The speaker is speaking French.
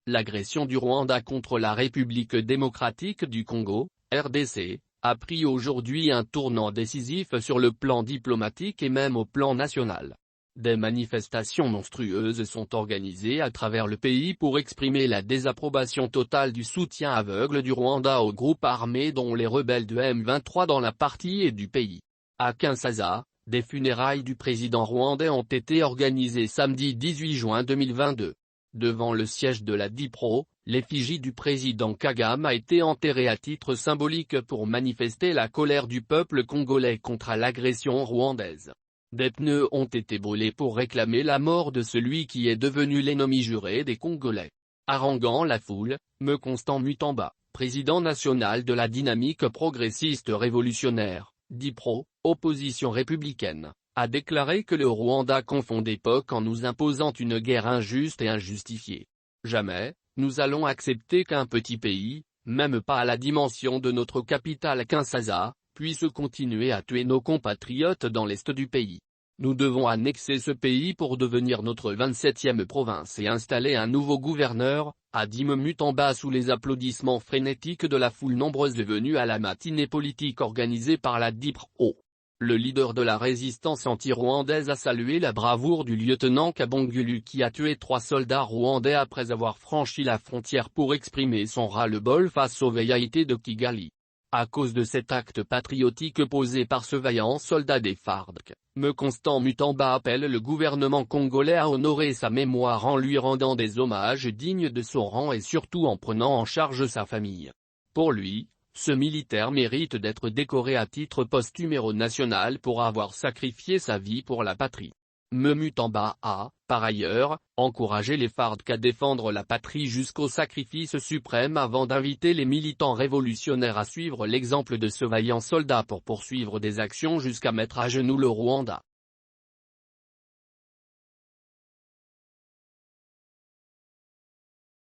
L'agression du Rwanda contre la République démocratique du Congo, RDC, a pris aujourd'hui un tournant décisif sur le plan diplomatique et même au plan national. Des manifestations monstrueuses sont organisées à travers le pays pour exprimer la désapprobation totale du soutien aveugle du Rwanda aux groupes armés dont les rebelles de M23 dans la partie est du pays. À Kinshasa, des funérailles du président rwandais ont été organisées samedi 18 juin 2022. Devant le siège de la DIPRO, l'effigie du président Kagame a été enterrée à titre symbolique pour manifester la colère du peuple congolais contre l'agression rwandaise. Des pneus ont été brûlés pour réclamer la mort de celui qui est devenu l'ennemi juré des Congolais. Haranguant la foule, M. Constant Mutamba, président national de la dynamique progressiste révolutionnaire, DIPRO, opposition républicaine, a déclaré que le Rwanda confond d'époque en nous imposant une guerre injuste et injustifiée. Jamais, nous allons accepter qu'un petit pays, même pas à la dimension de notre capitale Kinshasa, puisse continuer à tuer nos compatriotes dans l'est du pays. Nous devons annexer ce pays pour devenir notre 27e province et installer un nouveau gouverneur, a dit M. Mutamba sous les applaudissements frénétiques de la foule nombreuse venue à la matinée politique organisée par la DIPRO. Le leader de la résistance anti-rwandaise a salué la bravoure du lieutenant Kabongulu qui a tué 3 soldats rwandais après avoir franchi la frontière pour exprimer son ras-le-bol face aux velléités de Kigali. À cause de cet acte patriotique posé par ce vaillant soldat des FARDC, M. Constant Mutamba appelle le gouvernement congolais à honorer sa mémoire en lui rendant des hommages dignes de son rang et surtout en prenant en charge sa famille. Pour lui, ce militaire mérite d'être décoré à titre posthume national pour avoir sacrifié sa vie pour la patrie. M. Mutamba a, par ailleurs, encouragé les FARDC à défendre la patrie jusqu'au sacrifice suprême avant d'inviter les militants révolutionnaires à suivre l'exemple de ce vaillant soldat pour poursuivre des actions jusqu'à mettre à genoux le Rwanda.